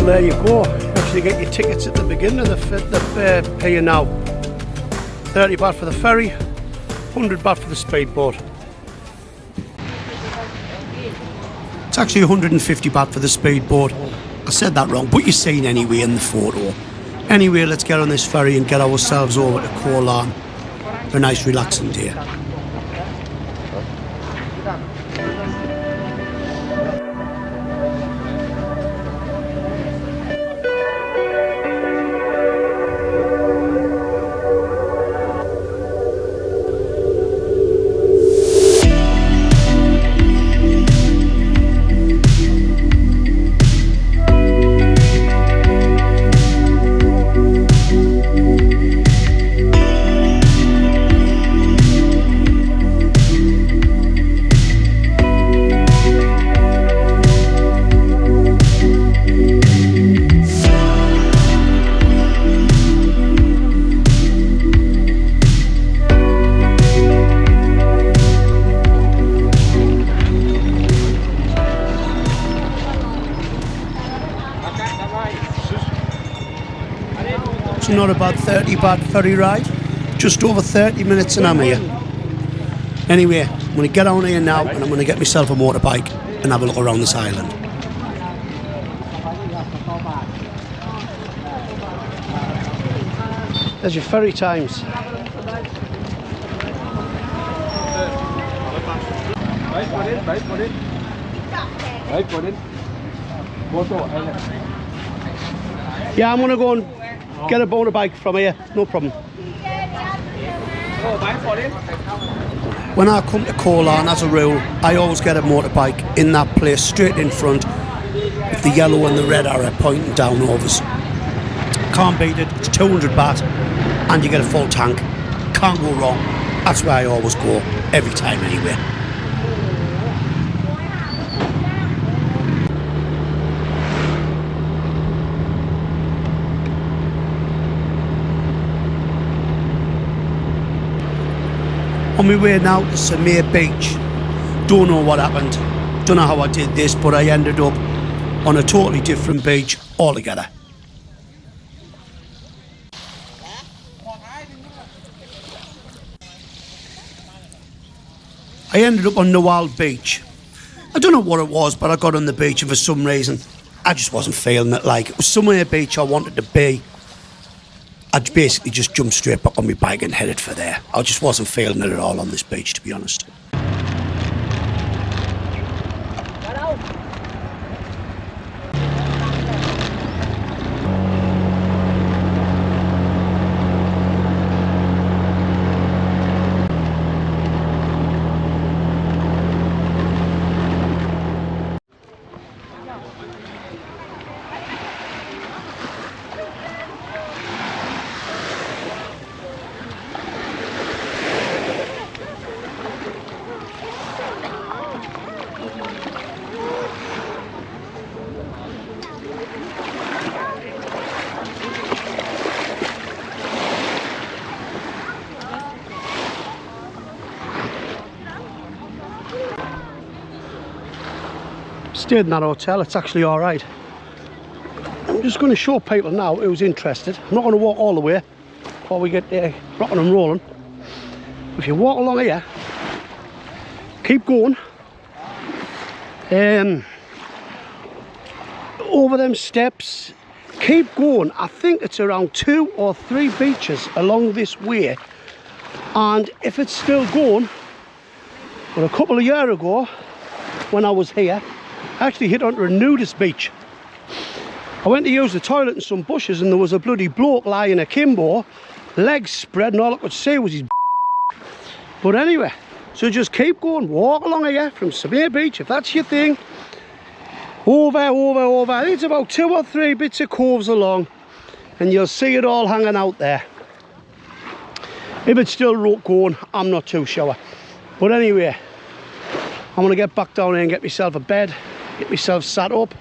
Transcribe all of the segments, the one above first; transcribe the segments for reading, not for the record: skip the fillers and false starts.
Well, there you go. You actually get your tickets at the beginning of the pier now. 30 baht for the ferry, 100 baht for the speedboat. It's actually 150 baht for the speedboat. I said that wrong, but you're seen anyway in the photo. Anyway, let's get on this ferry and get ourselves over to Koh Larn for a nice relaxing day. Not a bad 30 baht ferry ride, just over 30 minutes and I'm here. Anyway, I'm going to get on here now and I'm going to get myself a motorbike and have a look around this island. There's your ferry times. Yeah, I'm going to go and get a motorbike from here, no problem. When I come to Koh Larn, as a rule, I always get a motorbike in that place, straight in front, with the yellow and the red arrow pointing down over us. Can't beat it, it's 200 baht, and you get a full tank. Can't go wrong. That's where I always go, every time anyway. On my way now to Samir Beach. Don't know what happened, don't know how I did this, but I ended up on a totally different beach altogether. I ended up on Nawal Beach. I don't know what it was, but I got on the beach and for some reason I just wasn't feeling it. Like, it was somewhere beach I wanted to be. I basically just jumped straight back on my bike and headed for there. I just wasn't feeling it at all on this beach, to be honest. Stayed in that hotel, it's actually alright. I'm just going to show people now who's interested. I'm not going to walk all the way before we get rocking and rolling. If you walk along here, keep going, over them steps, keep going. I think it's around 2 or 3 beaches along this way, and if it's still going, well, a couple of years ago when I was here, I actually hit onto a nudist beach. I went to use the toilet in some bushes and there was a bloody bloke lying akimbo, legs spread, and all I could see was his But anyway, so just keep going, walk along here from Samir Beach if that's your thing. Over. I think it's about 2 or 3 bits of coves along and you'll see it all hanging out there. If it's still going, I'm not too sure. But anyway, I'm going to get back down here and get myself a bed, get myself sat up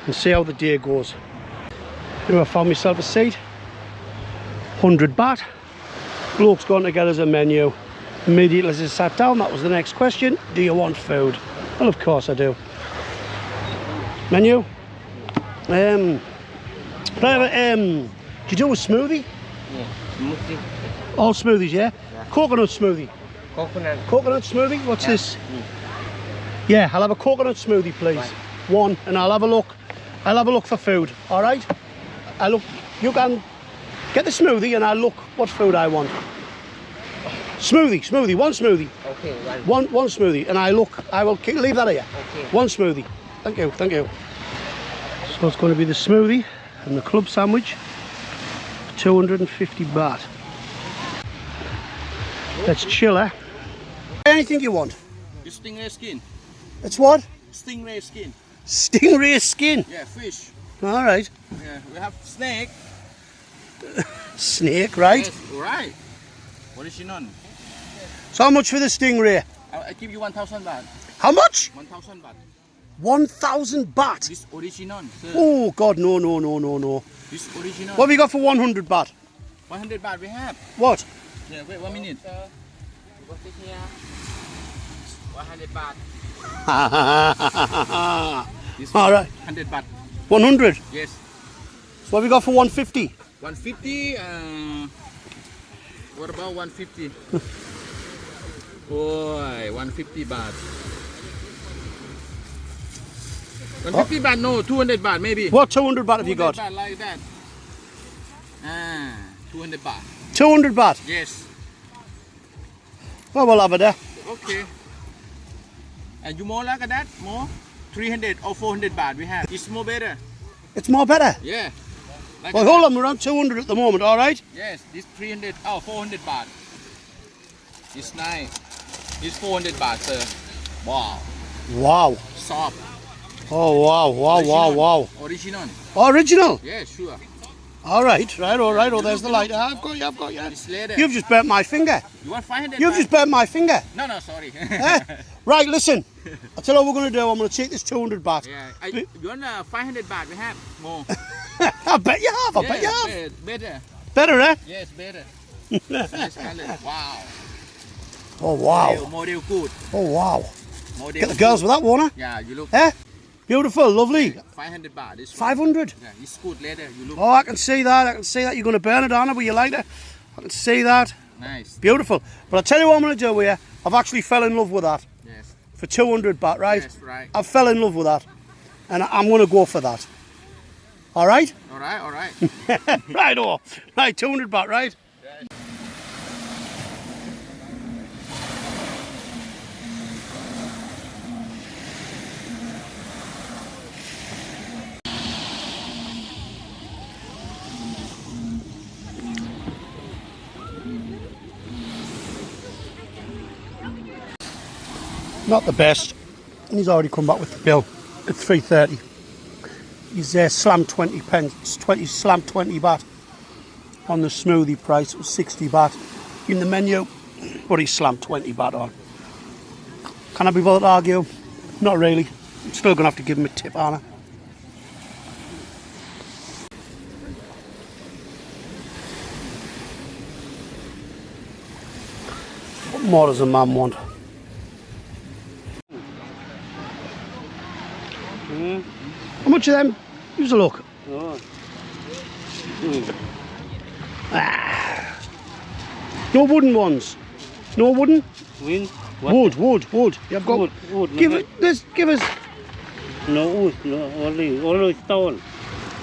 and see how the day goes. Here I found myself a seat, 100 baht. Bloke's gone to get us a menu. Immediately as I sat down, that was the next question: do you want food? Well, of course I do. Menu, Do you do a smoothie? Yeah. Smoothie. All smoothies, yeah? Yeah. Coconut smoothie. Coconut. Coconut smoothie? What's Yeah. this? Yeah, I'll have a coconut smoothie, please. Right. One, and I'll have a look. I'll have a look for food, all right? You can get the smoothie and I'll look what food I want. Smoothie, one smoothie. Okay, One smoothie, and I will leave that here. Okay. One smoothie. Thank you. So it's going to be the smoothie and the club sandwich. 250 baht. That's chiller. Anything you want. The stingray skin. It's what? Stingray skin. Stingray skin. Yeah, fish. All right. Yeah, we have snake. Snake, right? Yes, right. What is she on? So how much for the stingray? I give you 1,000 baht. How much? 1,000 baht. 1,000 baht. This original, sir. Oh God, no. This original. What have you got for 100 baht? 100 baht we have. What? Yeah, wait 1 minute. What's it here? 100 baht. This All right. 100 baht. 100. Yes. So what have you got for 150? 150. What about 150? Boy, 150 baht. 150 baht, no, 200 baht maybe. What 200 baht have you got? 200 baht like that. 200 baht. 200 baht. Yes. Well, we'll have it there. Okay. And you more like that? More? 300 or 400 baht we have. It's more better. It's more better. Yeah. Like Well, hold on, we're around 200 at the moment, all right? Yes, this 300, 400 baht. It's nice. It's 400 baht, sir. Wow. Wow. Soft. Oh, wow. Original. Original. Yeah, sure. All right. Oh, there's the light. I've got you. It's leather. You've just burnt my finger. You want 500 You've baht? just burnt my finger. No, sorry. Eh? Right, listen. I'll tell you what we're going to do. I'm going to take this 200 baht. Yeah. You want 500 baht we have? More. I bet you have. I bet you have. Better. Better, eh? Yes, better. Nice color. Wow. Oh, wow. Model good. Oh, wow. Model Get the girls with that, won't Yeah, you look. I? Eh? Beautiful, lovely. 500 baht. It's 500. Yeah, it's good leather. You look Oh, I can see that. You're going to burn it, aren't you, with your lighter? I can see that. nice. Beautiful. But I'll tell you what I'm going to do here. I've actually fell in love with that. Yes. For 200 baht, right? Yes, right. I fell in love with that. And I'm going to go for that. All right? All right. Right, 200 baht, right? Not the best. And he's already come back with the bill at 3.30. He's slammed 20 pence, slammed 20 baht on the smoothie price. It was 60 baht in the menu, but he slammed 20 baht on. Can I be bothered to argue? Not really. I'm still going to have to give him a tip, aren't I? What more does a man want? How much of them? Use a look. No wooden ones. No wooden? Win? Wood. You've got Wood. Give us. No wood. No, only stone.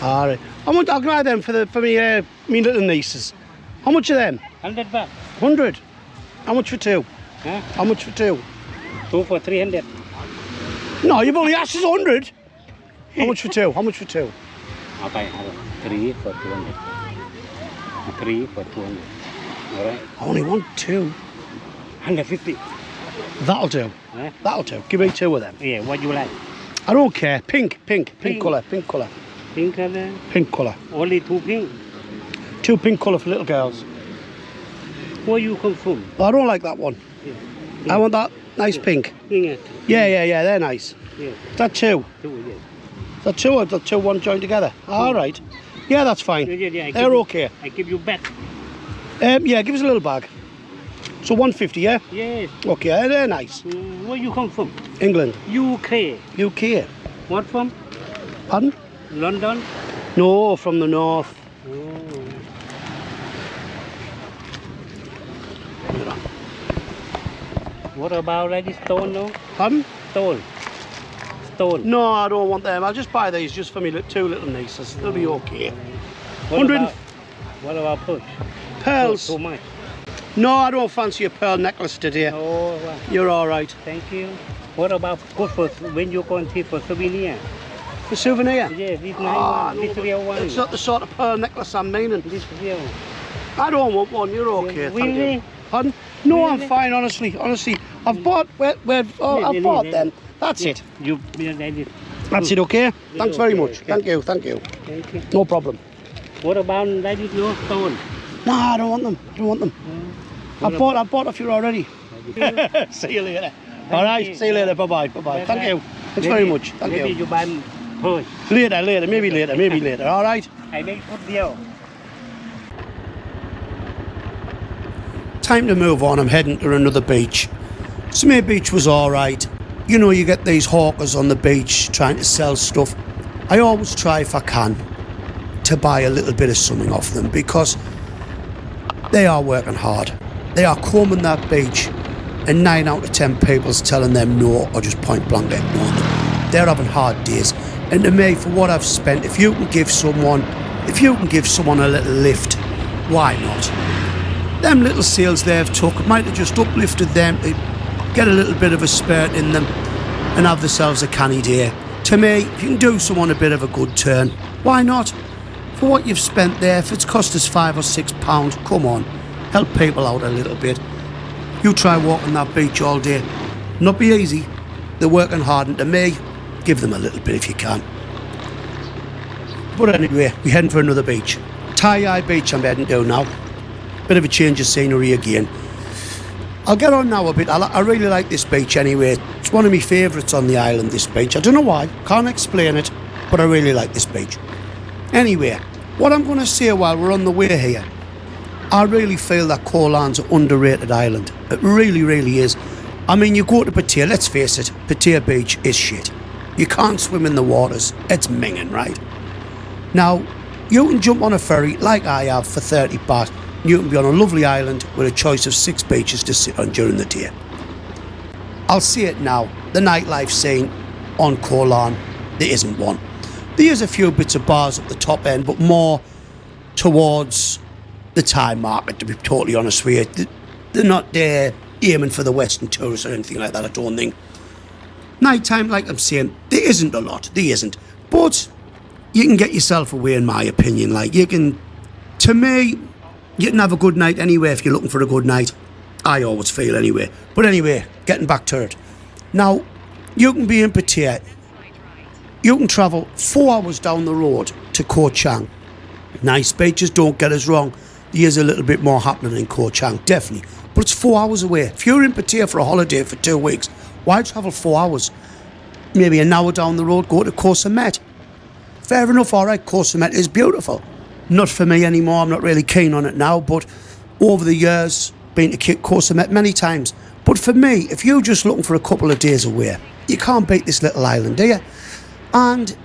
All right. I'll buy them for me little nieces. How much are them? 100 baht. 100. How much for two? Huh? How much for two? 2 for 300. No, you've only asked us 100. How much for two? How much for two? Okay, 3 for 200. 3 for 200. All right. I only want two. 150. That'll do. Huh? That'll do. Give me two of them. Yeah, what you like? I don't care. Pink Pink. colour. Pink color. Pink colour. Only 2 pink. Two pink colour for little girls. Where you come from? I don't like that one. Yeah. I want that nice pink. Yeah. Yeah, they're nice. Yeah. Is that two? 2, yeah. Is that two or the two one joined together? All right. Yeah, that's fine. Yeah. They're okay. I give you back. Yeah, give us a little bag. So 150, yeah? Yes. Okay, they're nice. Where you come from? England. UK. UK. What from? Pardon? London. No, from the north. What about ready stone, no? Pardon? Stone. Stone. No, I don't want them. I'll just buy these just for me two little nieces. They'll be okay. What 100 about, what about push? Pearls. Too much. No, I don't fancy a pearl necklace today. Oh, well, You're all right. thank you. What about good for when you go and see for souvenir? The souvenir? Yeah, this nice Ah, one. no, This but real one. it's not the sort of pearl necklace I'm meaning. This real. I don't want one. You're okay. Thank Really? you. Pardon? No, I'm Really? fine. Honestly, I've bought. I've bought them. That's it. You read it. That's it. Okay. Thanks very okay, much. okay. Thank you. Thank you. Thank you. No problem. What about ready no stone? No, I don't want them. I don't want them. I bought a few already. See you later. All right. you. See you later. Bye bye. Bye bye. Thank you. Thanks very much. Thank maybe you. you buy push. Later. Maybe later. All right. I make good deal. Time to move on. I'm heading to another beach. Smere Beach was all right. You know, you get these hawkers on the beach trying to sell stuff. I always try, if I can, to buy a little bit of something off them because they are working hard. They are combing that beach, and 9 out of 10 people's telling them no or just point blank ignoring them. They're having hard days, and to me, for what I've spent, if you can give someone a little lift, why not? Them little sales they've took might have just uplifted them to get a little bit of a spurt in them and have themselves a canny day. To me, if you can do someone a bit of a good turn, why not? For what you've spent there, if it's cost us £5 or £6, come on, help people out a little bit. You try walking that beach all day, not be easy. They're working hard, and to me, give them a little bit if you can. But anyway, we're heading for another beach. Tai Beach I'm heading to now. Bit of a change of scenery again. I'll get on now a bit. I really like this beach anyway. It's one of my favourites on the island, this beach. I don't know why, can't explain it, but I really like this beach. Anyway, what I'm going to say while we're on the way here, I really feel that Colan's an underrated island. It really, really is. I mean, you go to Pattaya, let's face it, Pattaya Beach is shit. You can't swim in the waters. It's minging, right? Now, you can jump on a ferry like I have for 30 baht. You can be on a lovely island with a choice of 6 beaches to sit on during the day. I'll say it now, the nightlife scene on Koh Larn, there isn't one. There is a few bits of bars at the top end, but more towards the Thai market, to be totally honest with you. They're not there aiming for the Western tourists or anything like that, I don't think. Nighttime, like I'm saying, there isn't a lot, there isn't. But you can get yourself away, in my opinion. Like, you can, to me, you can have a good night anyway if you're looking for a good night. I always feel anyway. But anyway, getting back to it. Now, you can be in Pattaya. You can travel 4 hours down the road to Koh Chang. Nice beaches, don't get us wrong. There's a little bit more happening in Koh Chang, definitely. But it's 4 hours away. If you're in Pattaya for a holiday for 2 weeks, why travel 4 hours? Maybe an hour down the road, go to Koh Samet. Fair enough, all right, Koh Samet is beautiful. Not for me anymore, I'm not really keen on it now, but over the years, been to Koh Samet many times. But for me, if you're just looking for a couple of days away, you can't beat this little island, do you? And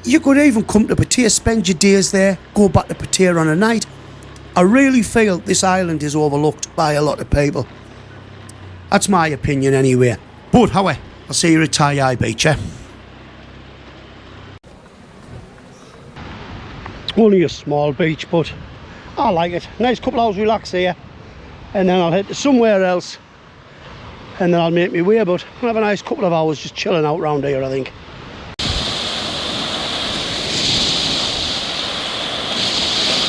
you could even come to Pattaya, spend your days there, go back to Pattaya on a night. I really feel this island is overlooked by a lot of people. That's my opinion anyway. But however, I'll see you at Tai Beach, eh? Only a small beach, but I like it. Nice couple hours relax here, and then I'll head to somewhere else, and then I'll make my way. But I'll have a nice couple of hours just chilling out round here, I think.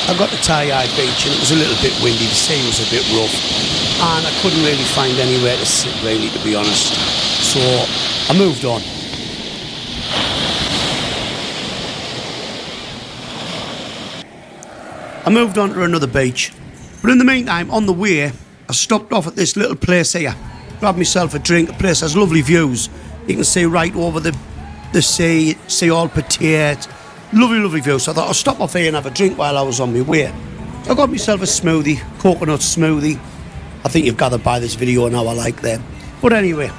I got to Tai Beach and it was a little bit windy, the sea was a bit rough, and I couldn't really find anywhere to sit really, to be honest. So I moved on. I moved on to another beach, but in the meantime, on the way, I stopped off at this little place here, grabbed myself a drink. The place has lovely views. You can see right over the sea, see all Pattaya. Lovely, lovely view. So I thought I'll stop off here and have a drink while I was on my way. I got myself a smoothie, coconut smoothie. I think you've gathered by this video now I like them. But anyway,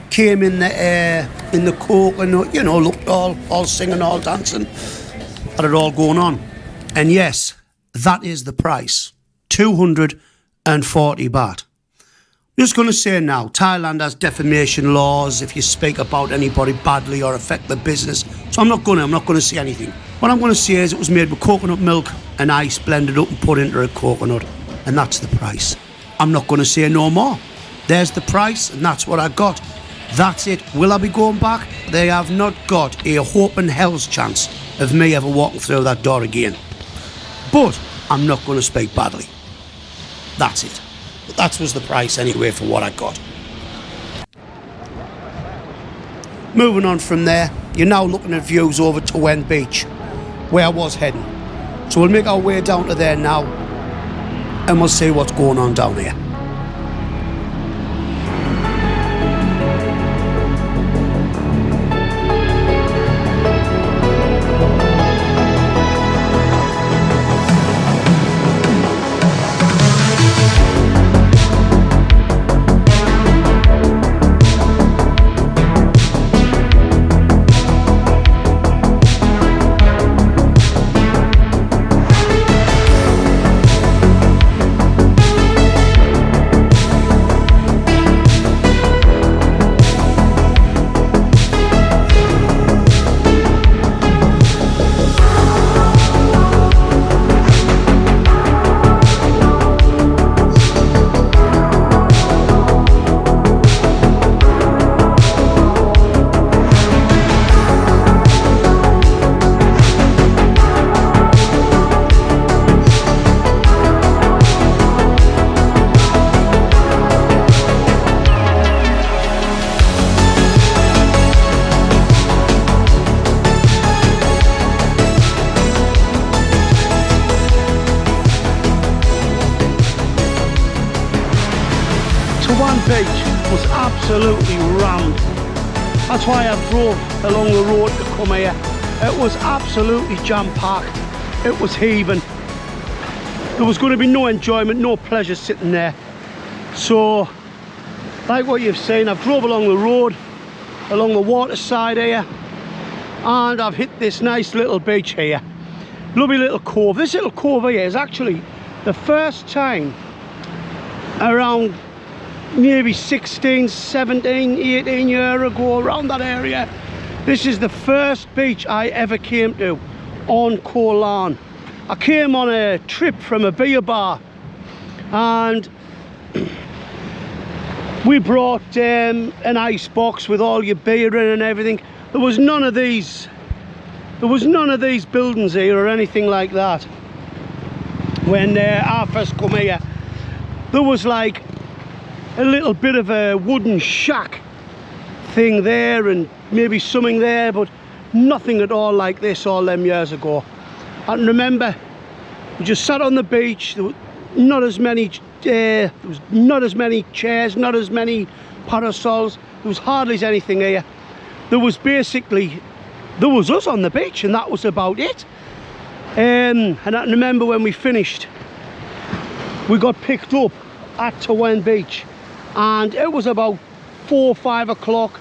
came in the air, in the coconut, you know, looked all singing, all dancing. had it all going on. And yes, that is the price. 240 baht. Just going to say now, Thailand has defamation laws if you speak about anybody badly or affect the business. So I'm not going to say anything. What I'm going to say is it was made with coconut milk and ice blended up and put into a coconut. And that's the price. I'm not going to say no more. There's the price and that's what I got. That's it. Will I be going back? They have not got a hope in hell's chance of me ever walking through that door again. But I'm not going to speak badly. That's it. But that was the price anyway for what I got. Moving on from there, you're now looking at views over to Wen Beach, where I was heading. So we'll make our way down to there now, and we'll see what's going on down here. Wan Beach was absolutely rammed. That's why I drove along the road to come here. It was absolutely jam-packed. It was heaving. There was going to be no enjoyment, no pleasure sitting there. So, like what you've seen, I've drove along the road, along the waterside here, and I've hit this nice little beach here. Lovely little cove. This little cove here is actually the first time around maybe 16, 17, 18 years ago, around that area. This is the first beach I ever came to on Koh Larn. I came on a trip from a beer bar and we brought an ice box with all your beer in and everything. There was none of these buildings here or anything like that. When I first come here, there was like a little bit of a wooden shack thing there and maybe something there, but nothing at all like this all them years ago. I can remember we just sat on the beach. There was not as many chairs, not as many parasols. There was hardly anything here. There was us on the beach and that was about it. And I can remember when we finished, we got picked up at Wan Beach and it was about 4 or 5 o'clock,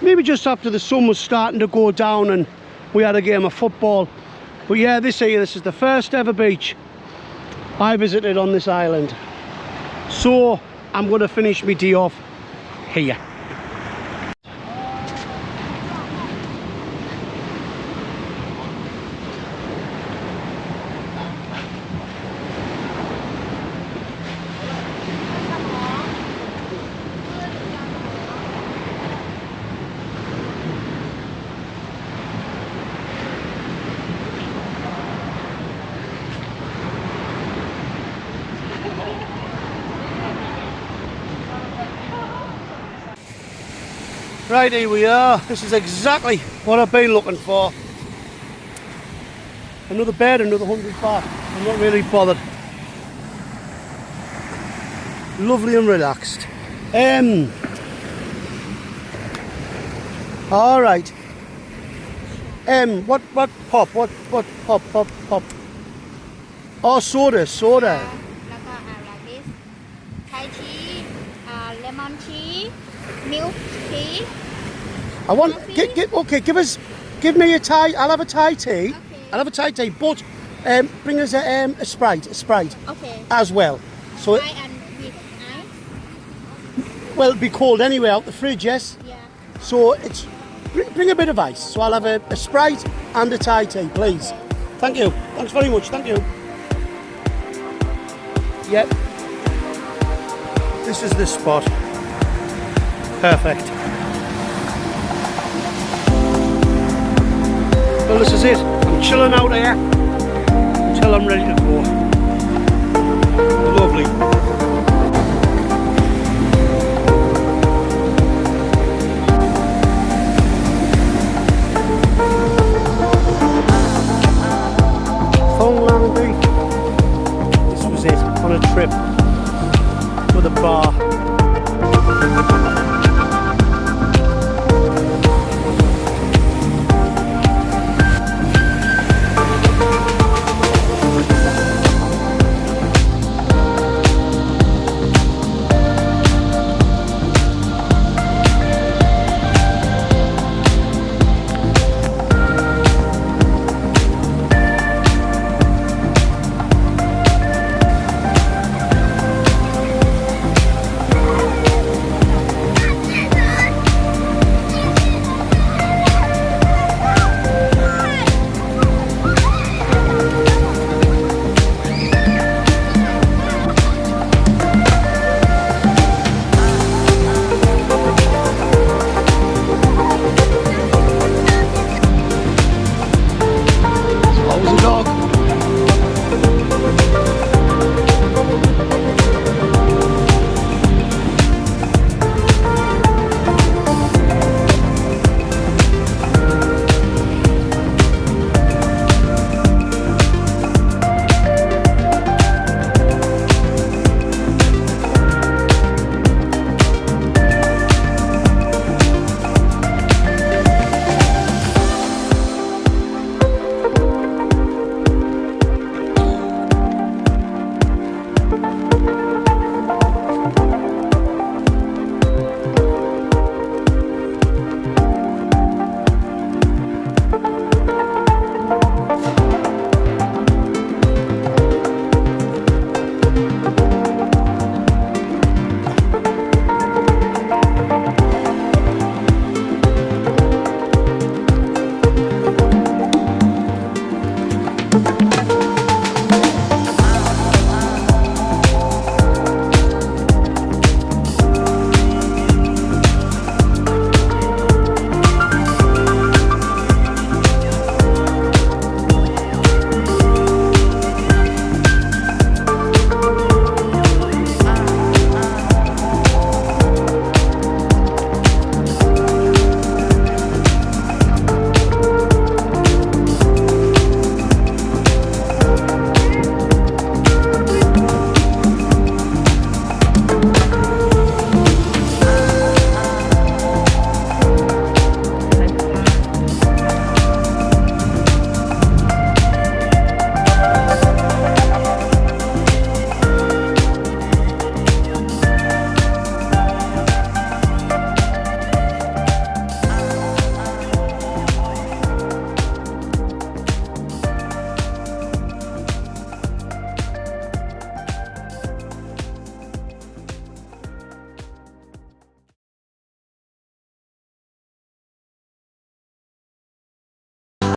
maybe just after the sun was starting to go down, and we had a game of football. But yeah, this is the first ever beach I visited on this island. So I'm going to finish my day off here. Right, here we are. This is exactly what I've been looking for. Another bed, another 100 baht. I'm not really bothered. Lovely and relaxed. All right. What pop? What pop? Oh, soda.แล้วก็like this Thai tea lemon tea milk tea I want. Give me a Thai. I'll have a Thai tea. okay I'll have a Thai tea, but bring us a Sprite Okay. as well. So, Thai and with ice. well, it'll be cold anyway out the fridge, yes? Yeah. So, it's bring a bit of ice. So, I'll have a Sprite and a Thai tea, please. Thank you. Thanks very much. Thank you. Yep. This is the spot. Perfect. Well, this is it. I'm chilling out here until I'm ready to go. Lovely. Thong Lang Beach. This was it on a trip.